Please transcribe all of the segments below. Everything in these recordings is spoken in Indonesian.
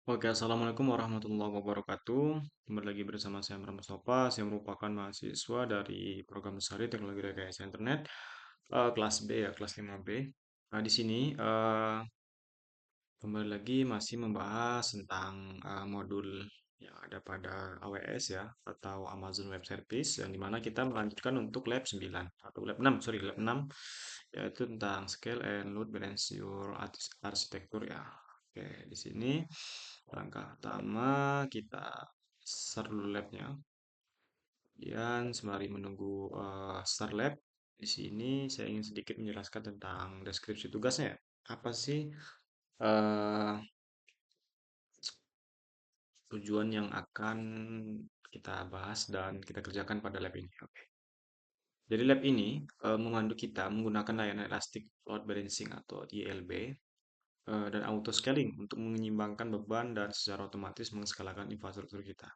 Oke, Assalamualaikum warahmatullahi wabarakatuh. Kembali lagi bersama saya Imran Mustafa. Saya merupakan mahasiswa dari program Besari Teknologi Rekayasa Internet, kelas B ya, kelas 5B. Nah, di sini kembali lagi masih membahas tentang modul yang ada pada AWS ya, atau Amazon Web Service, yang dimana kita melanjutkan untuk lab 9 atau lab 6, sorry, lab 6, yaitu tentang Scale and Load Balance Your Architecture ya. Oke, di sini langkah pertama kita start dulu labnya. Kemudian sembari menunggu start lab, di sini saya ingin sedikit menjelaskan tentang deskripsi tugasnya ya. Apa sih eh, tujuan yang akan kita bahas dan kita kerjakan pada lab ini? Oke. Jadi lab ini memandu kita menggunakan layanan Elastic Load Balancing atau ELB dan auto scaling untuk menyeimbangkan beban dan secara otomatis mengeskalakan infrastruktur kita.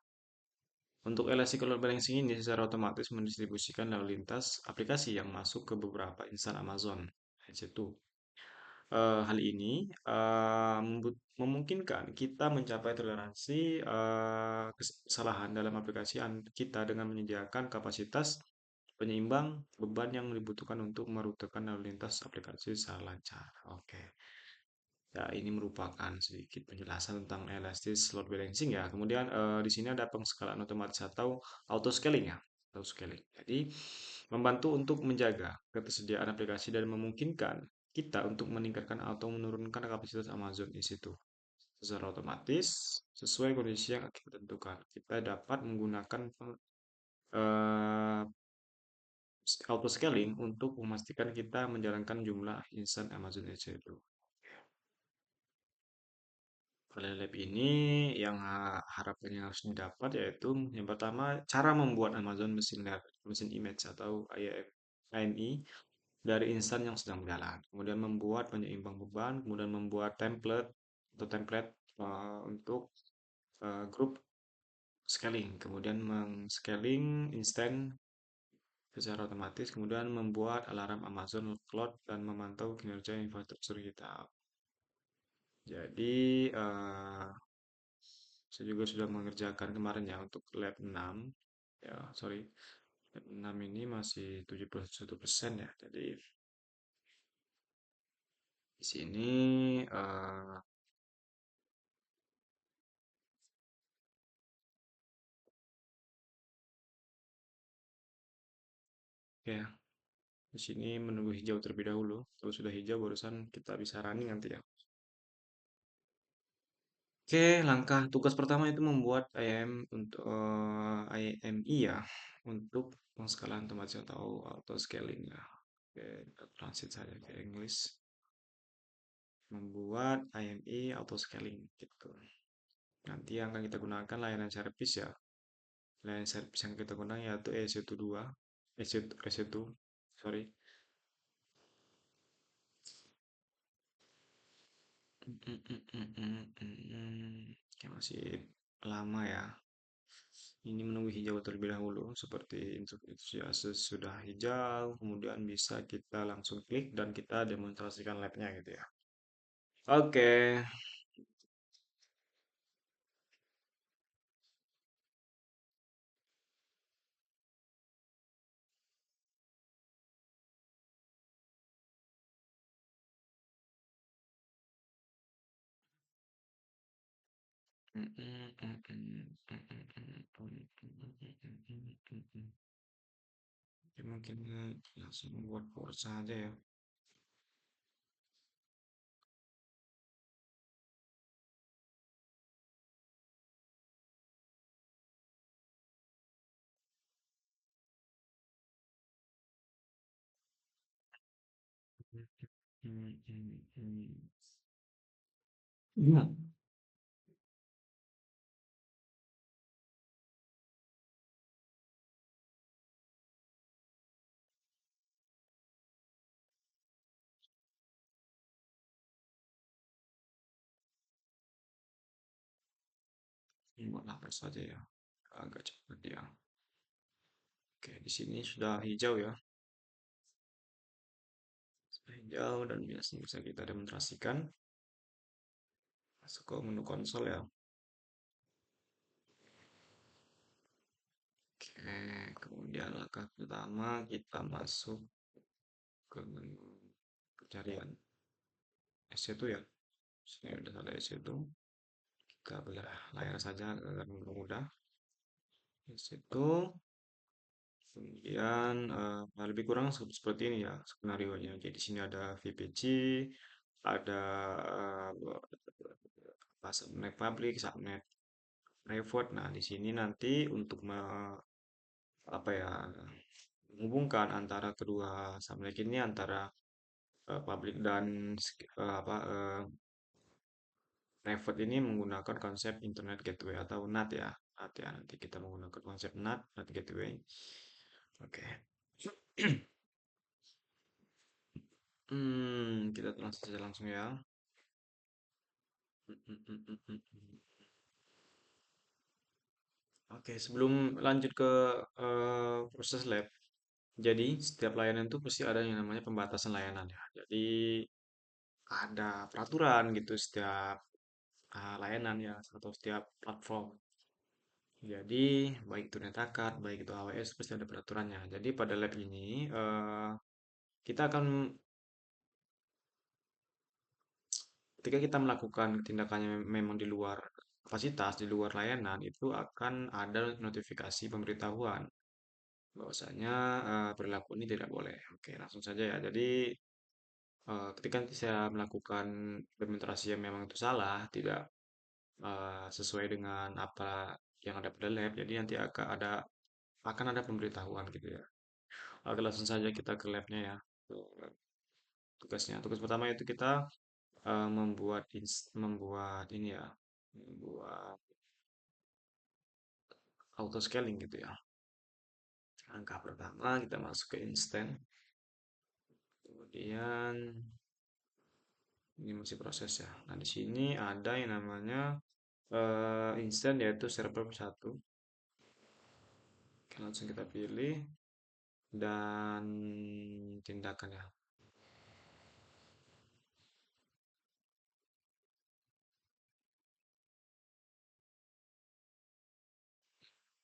Untuk Elastic Load Balancing ini secara otomatis mendistribusikan lalu lintas aplikasi yang masuk ke beberapa insan Amazon EC2. Hal ini memungkinkan kita mencapai toleransi kesalahan dalam aplikasi kita dengan menyediakan kapasitas penyeimbang beban yang dibutuhkan untuk merutekan lalu lintas aplikasi secara lancar. Oke. Ya, ini merupakan sedikit penjelasan tentang elastic load balancing ya. Kemudian di sini ada pengskalaan otomatis atau auto scaling ya. Auto scaling. Jadi membantu untuk menjaga ketersediaan aplikasi dan memungkinkan kita untuk meningkatkan atau menurunkan kapasitas Amazon di situ secara otomatis sesuai kondisi yang kita tentukan. Kita dapat menggunakan eh, auto scaling untuk memastikan kita menjalankan jumlah insan Amazon EC2. Pada lab ini yang harapannya harus didapat yaitu yang pertama cara membuat Amazon mesin image atau AMI dari insan yang sedang berjalan. Kemudian membuat penyeimbang beban, kemudian membuat template untuk grup scaling, kemudian scaling instan secara otomatis, kemudian membuat alarm Amazon Cloud dan memantau kinerja infrastruktur kita. Jadi saya juga sudah mengerjakan kemarin ya untuk lab 6. Ya, sorry. Lab 6 ini masih 71% ya. Jadi di sini ya, di sini menunggu hijau terlebih dahulu. Kalau sudah hijau barusan kita bisa running nanti ya. Oke, langkah tugas pertama itu membuat IM untuk IMI ya untuk pengskalan otomatis atau auto scaling ya. Oke, kita transit saja ke English. Membuat IMI auto scaling gitu. Nanti yang akan kita gunakan layanan service ya. Layanan service yang kita gunakan yaitu EC2, EC2, sorry. Oke, masih lama ya. Ini menunggu hijau terlebih dahulu. Seperti ya, sesudah hijau, kemudian bisa kita langsung klik dan kita demonstrasikan labnya gitu ya. Oke, Oke, mungkin langsung membuat power saja ya. Iya. Buat lapar saja ya. Agak cepat ya. Oke, di sini sudah hijau ya. Sudah hijau dan biasanya bisa kita demonstrasikan. Masuk ke menu konsol ya. Kemudian langkah pertama kita masuk ke menu pencarian S1 ya. Sini udah ada S1. Kita belah layar saja agar mudah. S1. Kemudian lebih kurang seperti ini ya skenario-nya. Jadi di sini ada VPC, ada subnet public, subnet private. Nah, di sini nanti untuk apa ya menghubungkan antara kedua subnet ini antara public dan apa private ini menggunakan konsep Internet Gateway atau NAT ya. NAT ya. Nanti kita menggunakan konsep NAT, NAT Gateway. Oke. Kita langsung saja langsung ya. Oke, sebelum lanjut ke proses lab, jadi setiap layanan itu pasti ada yang namanya pembatasan layanan ya. Jadi ada peraturan gitu setiap layanan ya atau setiap platform. Jadi baik itu NetAcad, baik itu AWS pasti ada peraturannya. Jadi pada lab ini kita akan ketika kita melakukan tindakannya memang di luar kapasitas, di luar layanan itu akan ada notifikasi pemberitahuan bahwasanya perilaku ini tidak boleh. Oke, langsung saja ya. Jadi ketika saya melakukan implementasi yang memang itu salah, tidak sesuai dengan apa yang ada pada lab, jadi nanti akan ada pemberitahuan gitu ya. Oke, langsung saja kita ke labnya ya. Tugasnya. Tugas pertama itu kita membuat ini ya, membuat auto scaling gitu ya. Langkah pertama kita masuk ke instant, kemudian ini masih proses ya. Nah, di sini ada yang namanya instant yaitu server satu. Oke, langsung kita pilih dan tindakan ya.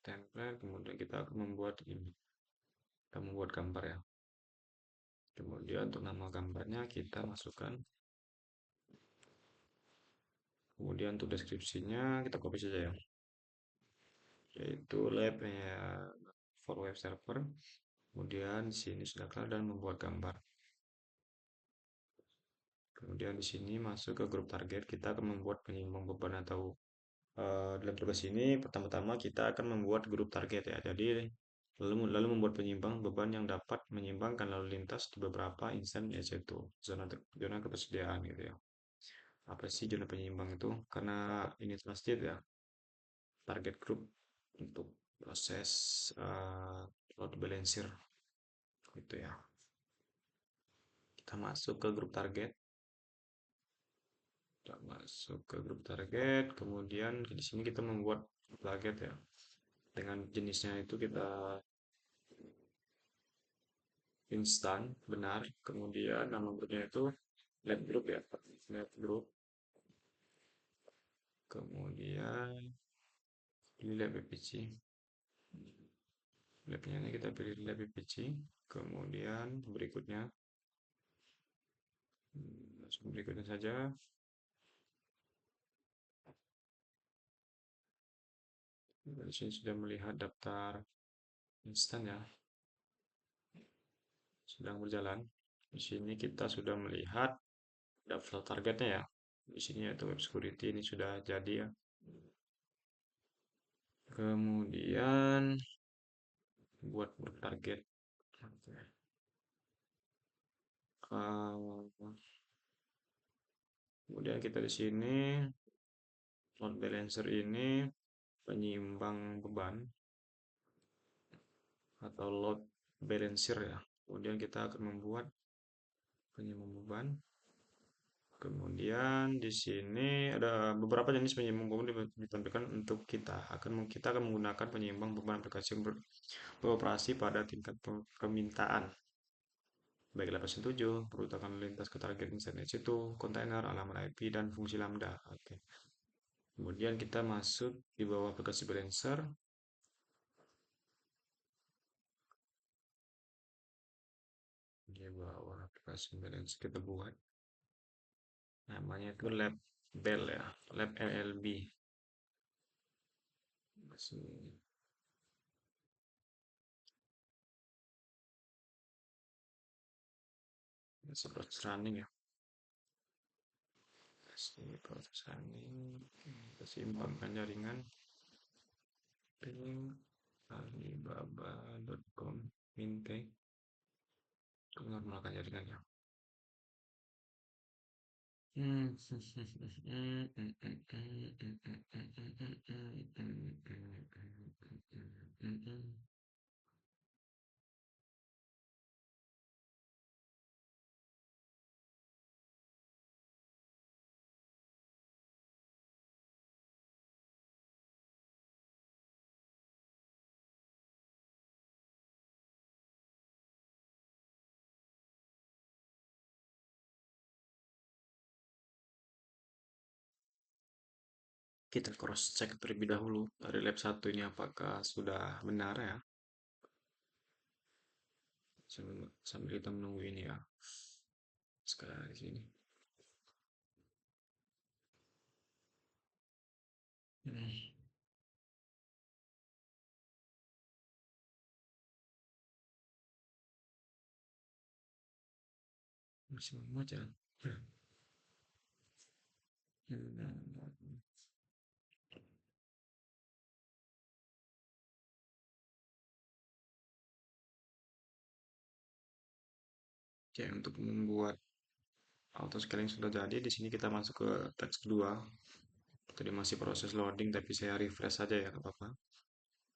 Template, kemudian kita akan membuat ini. Kita membuat gambar ya. Kemudian untuk nama gambarnya kita masukkan. Kemudian untuk deskripsinya kita copy saja ya. Yaitu lab ya, for web server. Kemudian di sini sudah kelar dan membuat gambar. Kemudian di sini masuk ke grup target, kita akan membuat penyimbang beban atau dalam tugas ini pertama-tama kita akan membuat grup target ya. Jadi lalu membuat penyimbang beban yang dapat menyimbangkan lalu lintas di beberapa insan yaitu zona ketersediaan gitu ya. Apa sih zona penyimbang itu? Karena ini trusted ya, target group untuk proses load balancer gitu ya. Kita masuk ke grup target. Kita masuk ke grup target, kemudian di sini kita membuat target ya. Dengan jenisnya itu kita instan benar, kemudian nama grupnya itu lab group ya, lab group. Kemudian pilih lab PPC. Labnya ini kita pilih lab PPC. Kemudian berikutnya langsung berikutnya saja. Di sini sudah melihat daftar instan ya, sedang berjalan. Di sini kita sudah melihat daftar targetnya ya. Di sini yaitu web security ini sudah jadi ya. Kemudian buat target. Kemudian kita di sini load balancer ini penyimbang beban atau load balancer ya. Kemudian kita akan membuat penyimbang beban. Kemudian di sini ada beberapa jenis penyimbang beban ditampilkan untuk kita akan menggunakan penyimbang beban aplikasi yang beroperasi pada tingkat permintaan. Baik 807, perutakan lintas ke target internet itu, kontainer, alamat IP, dan fungsi lambda. Oke. Kemudian kita masuk di bawah aplikasi balancer. bawah aplikasi balance kita buat. Namanya itu lab bell ya, lab LLB. Masih masih proses running ya. Masih proses running. Kita seimbangkan jaringan. Ping alibaba.com fintech. Normalkan jaringannya. Kita cross check terlebih dahulu dari lab satu ini apakah sudah benar ya. Sambil kita menunggu ini ya. Sekarang di sini. Masih muat ya. Oke, untuk membuat auto scaling sudah jadi. Di sini kita masuk ke teks kedua. Tadi masih proses loading, tapi saya refresh saja ya, nggak apa-apa.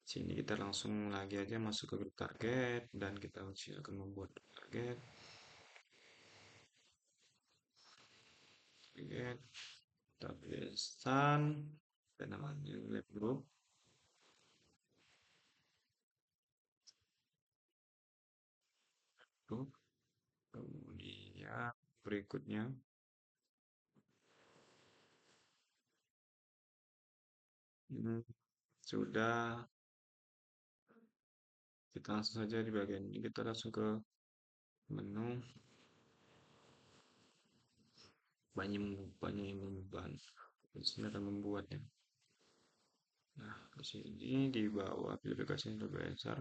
Sini kita langsung lagi aja masuk ke grup target dan kita akan membuat target. Target, tulisan, dan namanya lab group. Group. Kemudian berikutnya sudah, kita langsung saja di bagian ini kita langsung ke menu banyak beban. Di sini akan membuatnya. Nah, di sini di bawah aplikasi influencer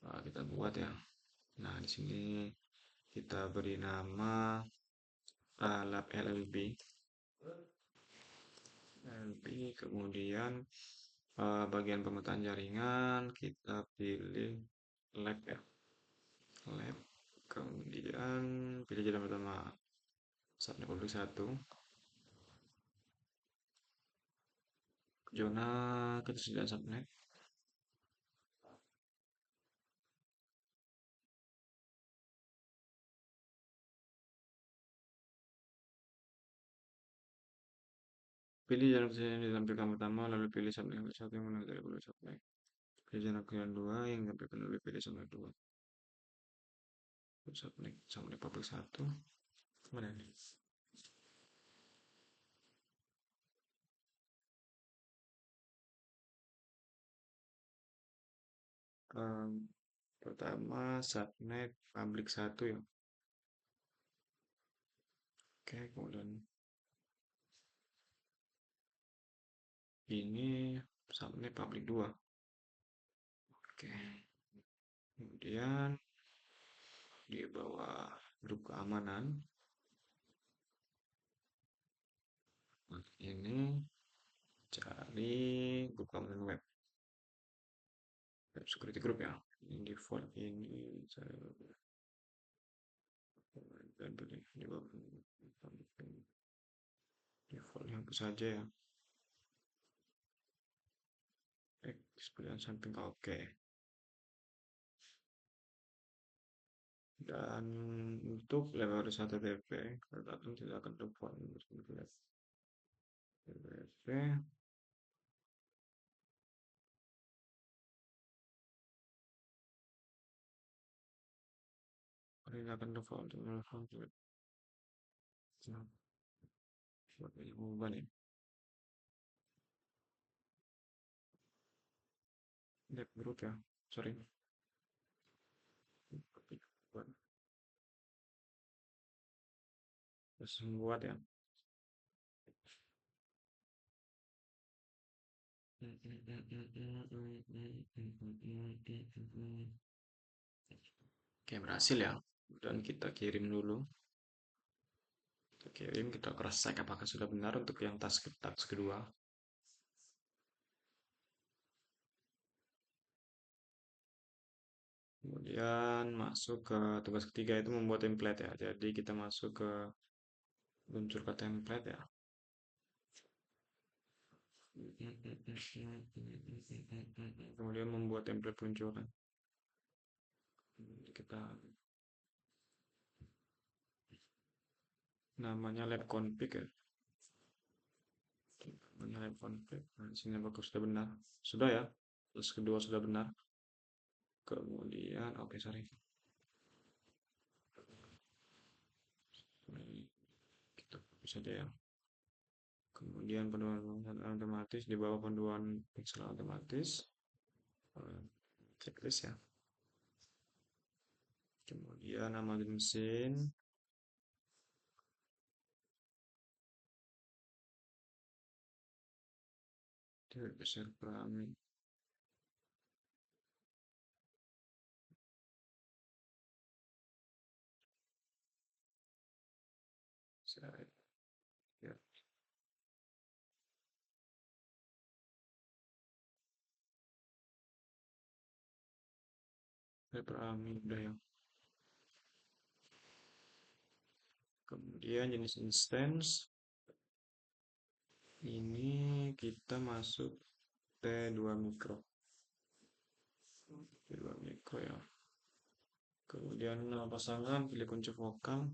kita buat ya. Nah, di sini kita beri nama lab LLB. Kemudian bagian pemetaan jaringan kita pilih lab ya. Lab. Kemudian pilih jaringan pertama subnet publik 1. Zona ketersediaan subnet. Pilih jarak yang ditampilkan pertama, lalu pilih subnet yang satu yang mana dari subnet. Pilih jarak yang dua yang ditampilkan, lalu pilih subnet 2. Subnet publik 1. Mana ini? Pertama subnet publik 1 ya. Oke, kemudian ini subnet publik 2. Oke. Kemudian di bawah grup keamanan ini cari grup keamanan web security group ya. Ini default ini saya default yang saja ya. Kemudian samping oke. Dan untuk level 1 TP kita tidak akan default TP ini akan default buat beban ya. Lab group ya, sorry. Terus membuat ya. Oke, berhasil ya. Dan kita kirim dulu. Kita kirim, kita cross check apakah sudah benar untuk yang task kedua. Kemudian masuk ke tugas ketiga itu membuat template ya. Jadi kita masuk ke luncur ke template ya. Kemudian membuat template peluncuran. Kita namanya lab config ya. Namanya lab config. Nah, di sini apakah sudah benar? Sudah ya. Terus kedua sudah benar. Kemudian, oke sorry. Kita bisa aja ya. Kemudian panduan otomatis di bawah panduan pixel otomatis. Checklist ya. Kemudian nama mesin. Tidak besar kami. Saya ya, kami udah ya. Kemudian jenis instance ini kita masuk T2 mikro. T2 mikro ya. Kemudian nama pasangan pilih kunci vokal.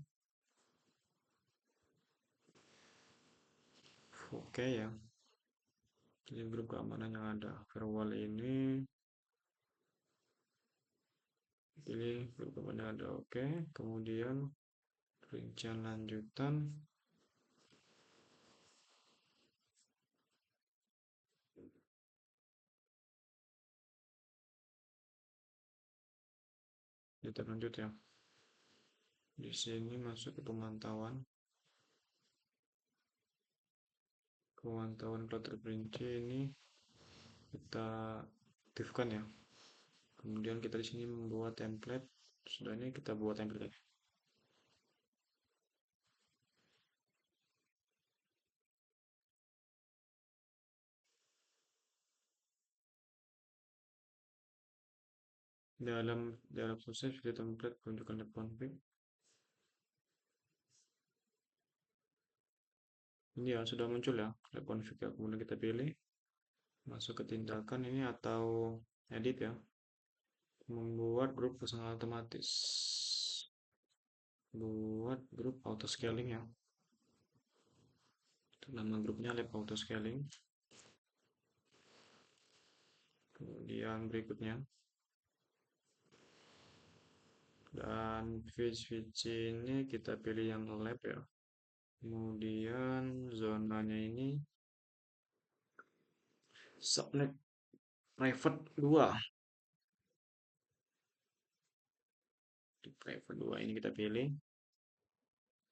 Oke ya. Pilih grup keamanan yang ada. Firewall ini pilih grup keamanan yang ada. Oke. Kemudian rincian lanjutan. Kita lanjut ya. Di sini masuk ke pemantauan. Pemantauan cloud terperinci ini kita aktifkan ya. Kemudian kita di sini membuat template. Sudah ini kita buat template. Dalam proses video template penunjukan lab config. Ini ya sudah muncul ya lab config ya. Kemudian kita pilih masuk ke tindakan ini atau edit ya. Membuat grup pesan otomatis. Buat grup auto scaling ya. Nama grupnya lab auto scaling. Kemudian berikutnya dan switch ini kita pilih yang lab ya. Kemudian zonanya ini subnet private 2. Di private 2 ini kita pilih.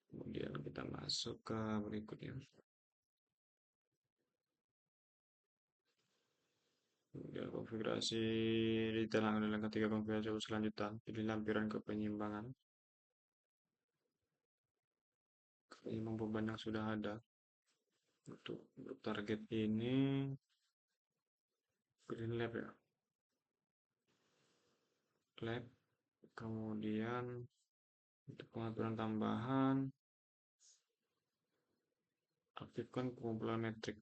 Kemudian kita masuk ke berikutnya. Kemudian konfigurasi detail adalah ketiga konfigurasi selanjutan. Pilih lampiran ke penyimbangan. Penyimbang beban yang sudah ada. Untuk target ini pilih lab ya. Lab. Kemudian untuk pengaturan tambahan aktifkan pengumpulan metrik.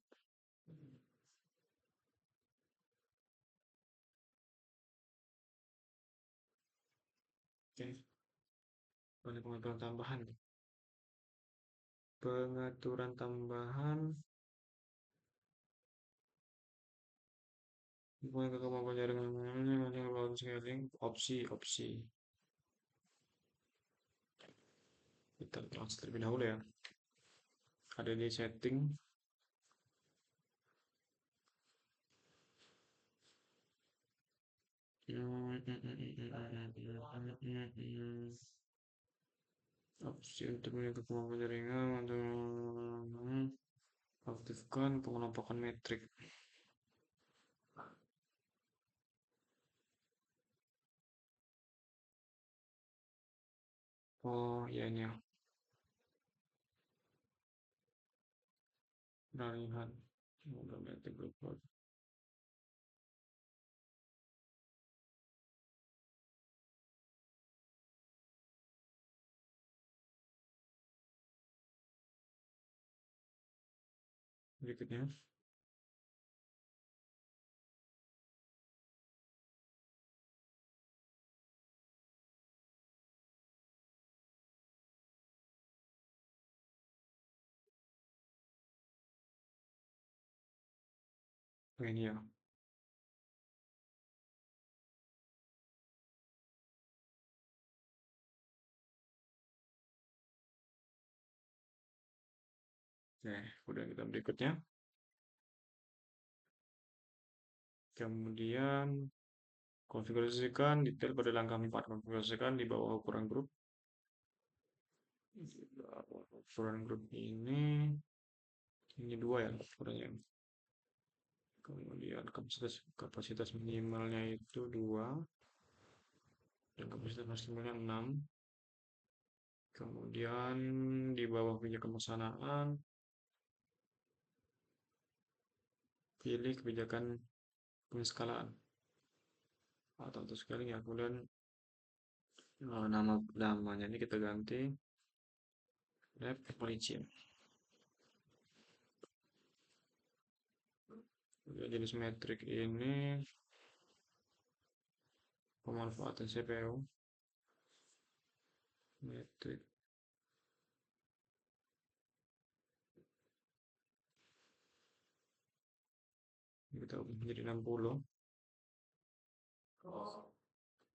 Oke. Ada pengaturan tambahan. Pengaturan tambahan mulai ke kemampuan jaringan scaling opsi kita langsung terlebih dahulu ya. Ada di setting. Opsi untuk menjaga kemampuan jaringan untuk aktifkan pengelompokan metrik. Oh ya ini ya, udah lihat. Udah metrik berapa? Berikutnya, oh, ini ya. Oke, udah kita berikutnya. Kemudian konfigurasikan detail pada langkah 4. Konfigurasikan di bawah ukuran grup. Di bawah ukuran grup ini dua ya ukurannya. Kemudian kapasitas minimalnya itu 2 dan kapasitas maksimalnya 6. Kemudian di bawah kebijakan pelaksanaan pilih kebijakan pengeskalaan atau auto scaling ya. Kemudian namanya ini kita ganti lab origin. Jenis metrik ini pemanfaatan CPU metrik kita ubah menjadi 60.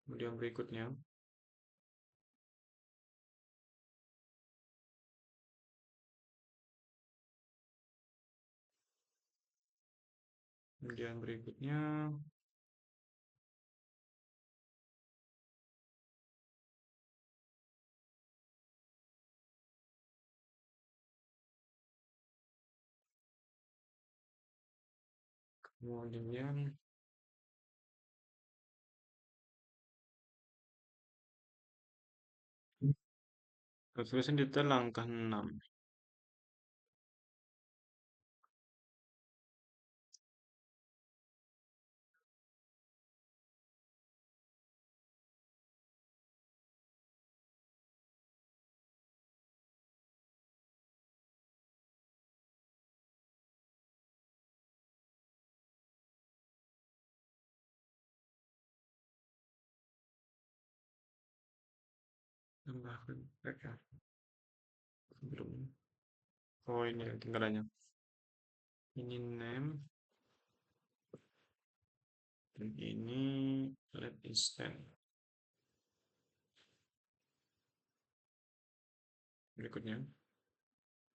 Kemudian berikutnya kemudian berikutnya kemudian konfigurasi detail langkah 6. Tambahkan mereka belum. Oh ini tinggalannya. Ini name dan ini lab instant. Berikutnya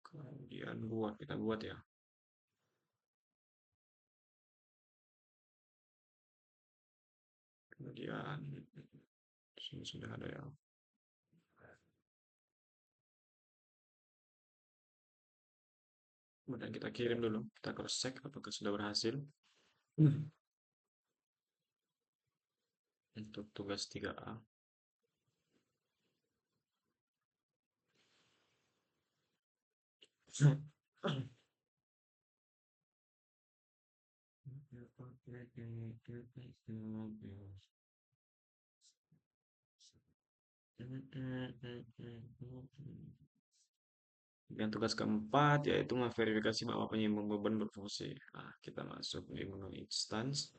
kemudian kita buat ya. Kemudian sini sudah ada ya. Kemudian kita kirim dulu, kita cross check apakah sudah berhasil. Untuk tugas 3A. Dan tugas keempat yaitu memverifikasi bahwa penyambung beban berfungsi. Nah, kita masuk di menu instance.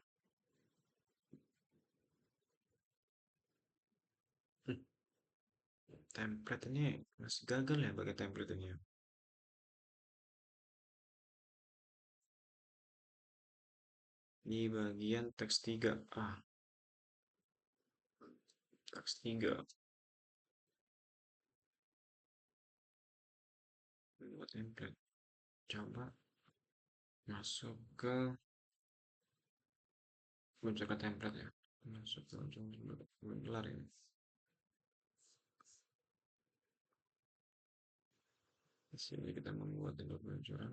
Template ini masih gagal ya pakai template ini ya. Di bagian teks 3. Teks 3. Buat template. Coba masuk ke munculkan template ya. Masuk ke ujung gelar ini. Di sini kita membuat tembok peluncuran.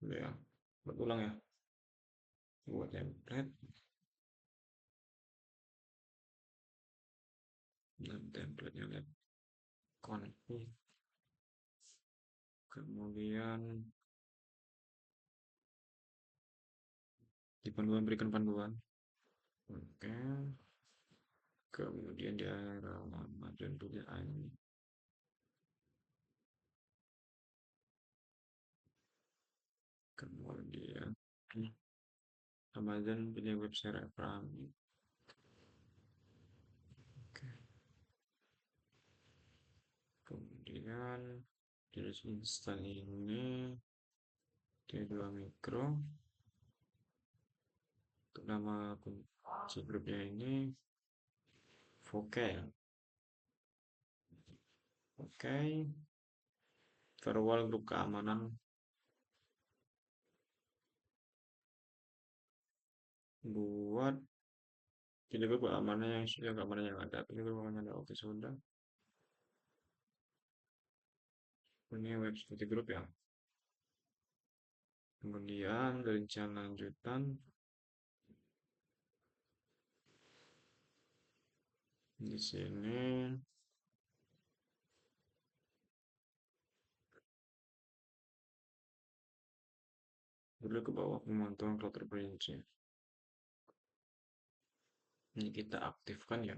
Ya, berulang ya. Buat template dan templatenya lab config. Kemudian di panduan berikan panduan. Oke. Kemudian di alamat dan tulisan. Kemudian Amazon pilih website referensi. Oke. Kemudian jenis instan ini T2 mikro. Untuk nama kunci grupnya ini Vocal. Oke. Firewall grup keamanan buat pilih grup keamanan yang ada. Pilih grup keamanan yang ada. Oke, sudah. Ini web security group ya. Kemudian rencana lanjutan di sini dulu ke bawah pemantauan cloud terperinci. Ini kita aktifkan ya.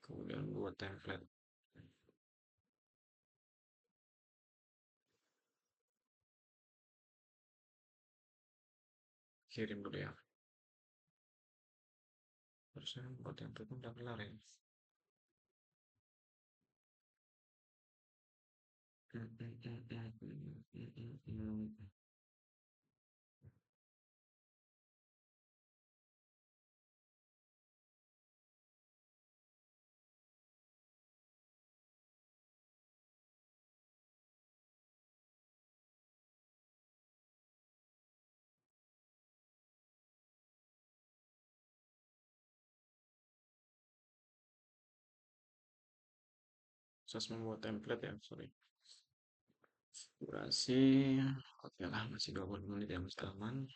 Kemudian buat template. Kirim dulu ya. Harusnya buat template udah kelar ya. Proses membuat template ya, sorry. Durasi, oke lah, masih 20 menit ya, masih aman.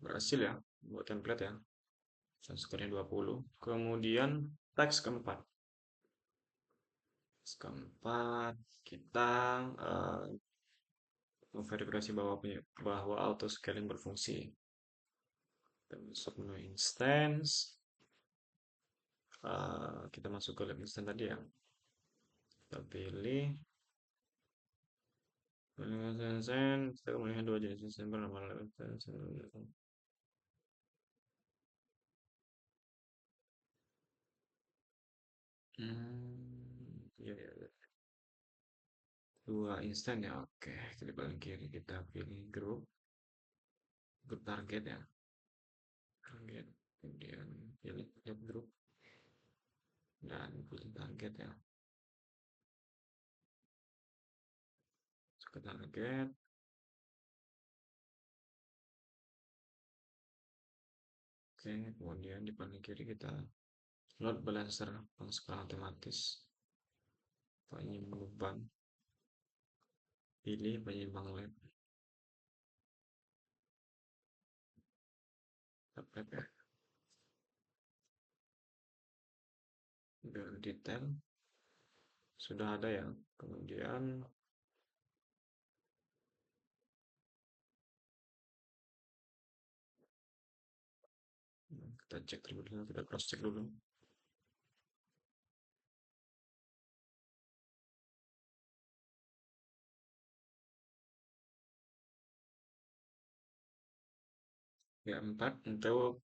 Berhasil ya, buat template ya. Skornya 20. Kemudian teks keempat. Teks keempat, kita memverifikasi bahwa auto scaling berfungsi. Kita masuk menu instance. Kita masuk ke lab instance tadi ya. Kita pilih kita melihat dua jenis instance bernama lab instance. Ya, ya, ya. Dua instan ya, oke. Klik paling kiri kita pilih grup target ya, target. Kemudian pilih grup dan pilih target ya. Masuk ke target. Oke, kemudian di paling kiri kita load balancer pengsekarang otomatis penyimbang beban, pilih penyimbang lab ya. Udah detail sudah ada ya. Kemudian kita cek terlebih dahulu, kita cross check dulu. Ya, 4 untuk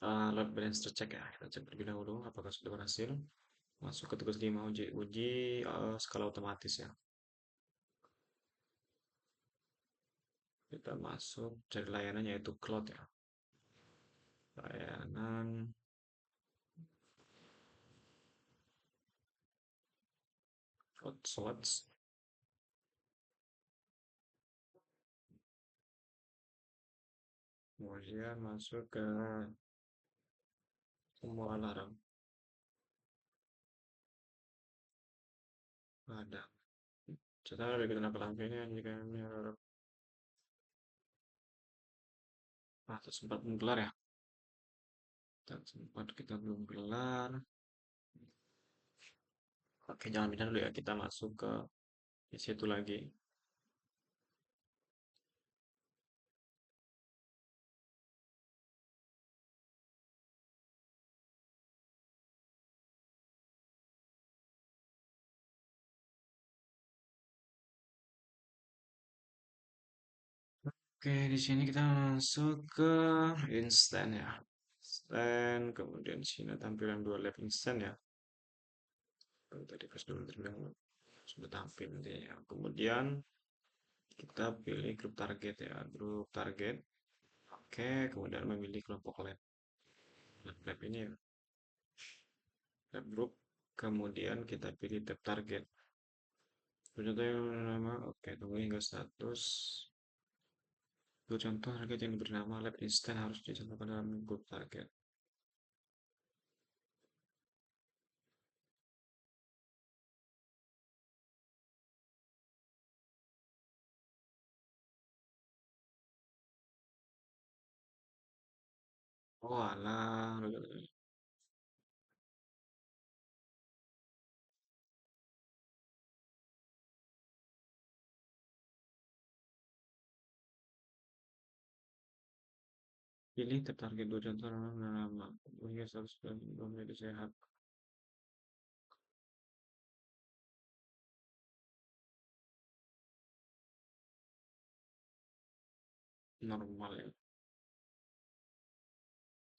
load balancer check ya. Kita cek terlebih dahulu apakah sudah berhasil. Masuk ke tugas 5, uji skala otomatis ya. Kita masuk cari layanan yaitu cloud ya. Layanan cloud slots. Kemudian masuk ke semua alarm. Ada. Setelah lebih kita kelangkainya jika ini sempat menggelar ya. Sempat kita belum gelar. Oke, jangan pindah dulu ya. Kita masuk ke di situ lagi. Oke, di sini kita masuk ke instant ya. Instant, kemudian sini tampilan dua lab instant ya. Tadi pas dulu terbilang sudah tampil deh ya. Kemudian kita pilih grup target ya, grup target. Oke, kemudian memilih kelompok lab. Lab ini ya, lab group. Kemudian kita pilih tab target. Ternyata yang nama, oke, tunggu hingga status. Untuk contoh target yang diberi nama lab instant harus dicontohkan dalam grup target. Oh alah, pilih tab target dua contoh nama. Hingga status dan menjadi sehat. Normal ya.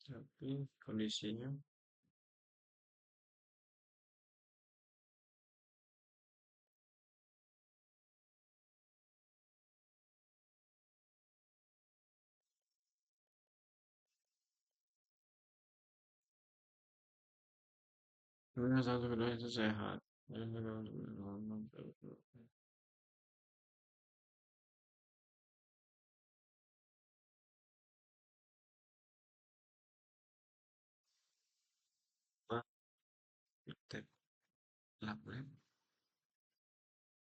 Tapi kondisinya satu kedua itu sehat. Tab lab lab.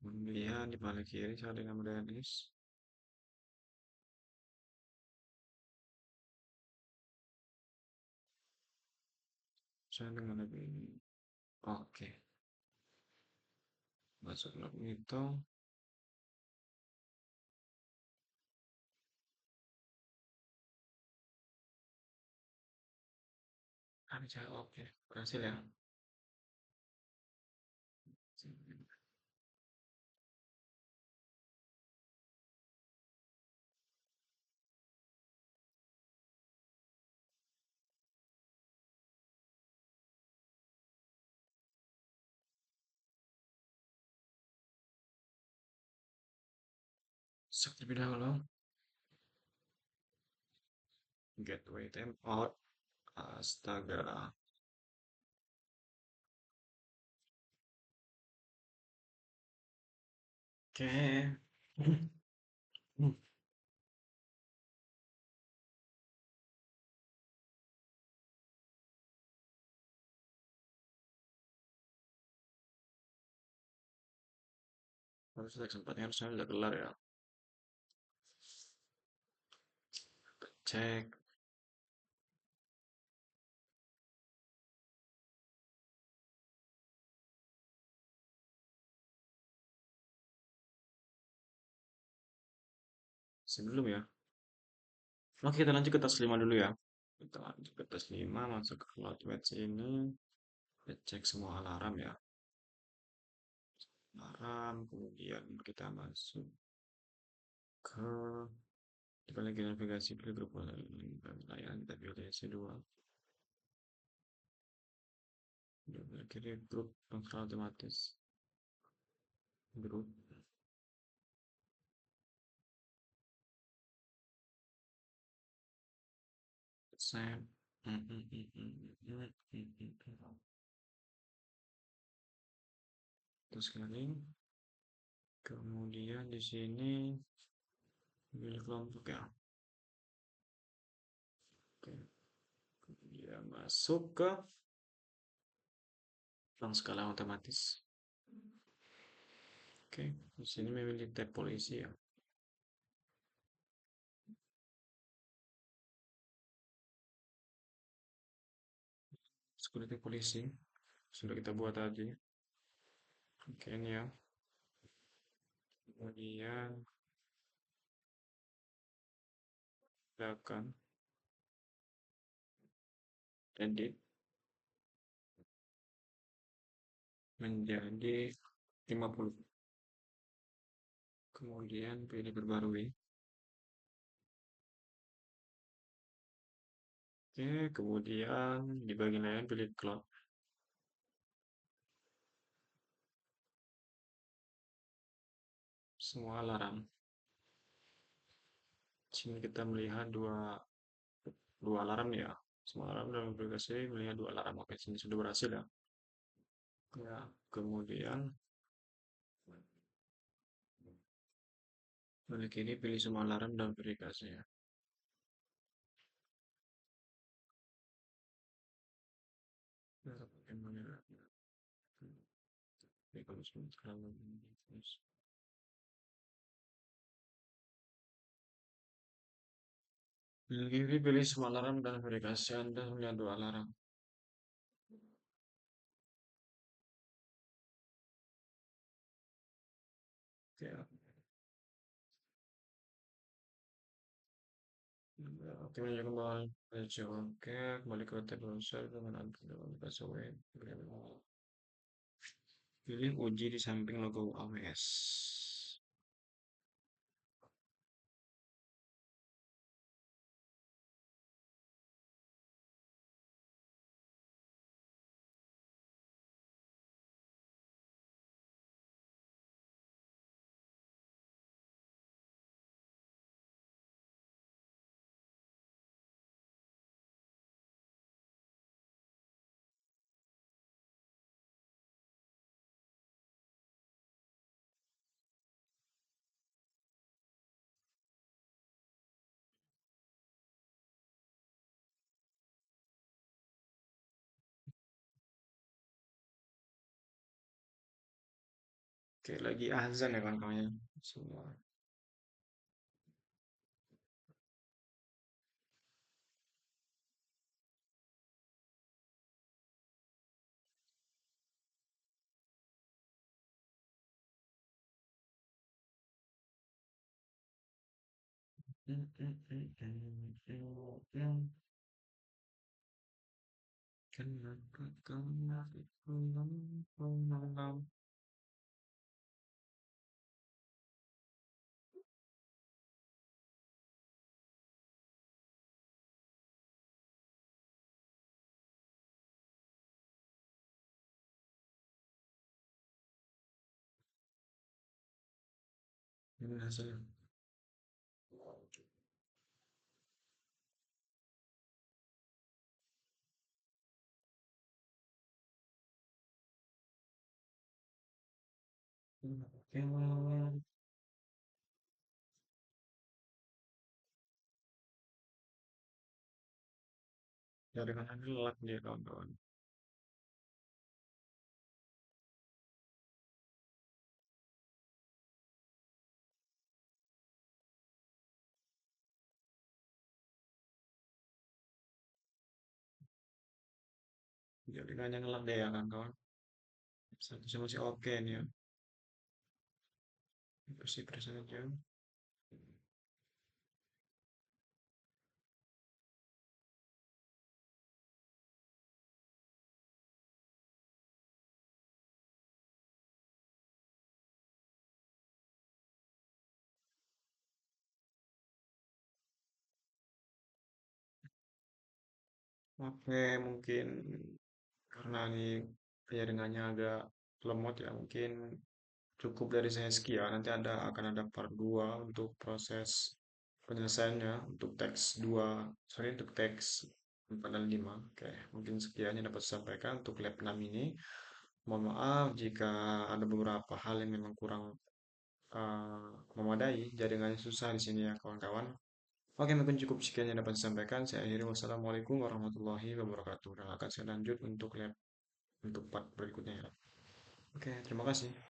Kemudian di paling kiri saya dengan Dennis. Saya dengan lebih ini. Oke, masuk lab itu. Ada saya oke, berhasil ya. Terlebih dahulu, gateway timeout. Astaga. Oke. Harus ada kesempatan harusnya udah kelar ya. Cek. Sebelum ya. Oke, kita lanjut ke tas 5 dulu ya. Kita lanjut ke tas 5, masuk ke CloudWatch ini. Kita cek semua alarm ya. Alarm, kemudian kita masuk ke kita lagi navigasi pilih grup layanan kita pilih C2. Kemudian kiri grup kontrol otomatis. Grup Saya mm, mm, mm, mm, mm, mm, mm, mm. Terus sekali. Kemudian di sini pilih kelompok ya. Oke. Kemudian masuk ke ruang skala otomatis. Oke. Di sini memilih tab polisi ya. Security polisi. Sudah kita buat tadi. Oke ini ya. Kemudian kita akan edit menjadi 50. Kemudian pilih perbarui. Oke, kemudian di bagian lain pilih cloud. Semua alarm. Sini kita melihat dua alarm ya. Semua alarm dalam aplikasi melihat dua alarm. Oke, sini sudah berhasil ya. Ya, kemudian balik ini pilih semua alarm dalam aplikasi ya. Nah, bagaimana? Oke, kalau sekarang terus. Pilih kiri, pilih semua alarm dan aplikasi Anda melihat dua alarm. Oke, oke, menunjukkan bahwa oke, kembali ke tab browser dengan aplikasi web. Pilih uji di samping logo AWS. Oke, lagi azan ya kawan-kawan. Semua. Kenapa kau masih pulang? Ini hasilnya. Oke, jaringan gelap dia kawan-kawan. Jaringannya gelap deh ya kawan-kawan. Statusnya masih oke nih ya. Bersih-bersih saja. Oke, mungkin karena ini jaringannya agak lemot ya, mungkin cukup dari saya sekian. Nanti akan ada part 2 untuk proses penyelesaiannya untuk teks 2, sorry untuk teks 4 dan 5. Oke, mungkin sekian yang dapat saya sampaikan untuk lab 6 ini. Mohon maaf jika ada beberapa hal yang memang kurang memadai, jaringannya susah di sini ya kawan-kawan. Oke, mungkin cukup sekian yang dapat saya sampaikan. Saya akhiri wassalamualaikum warahmatullahi wabarakatuh. Dan akan saya lanjut untuk lab untuk part berikutnya ya. Oke, terima kasih.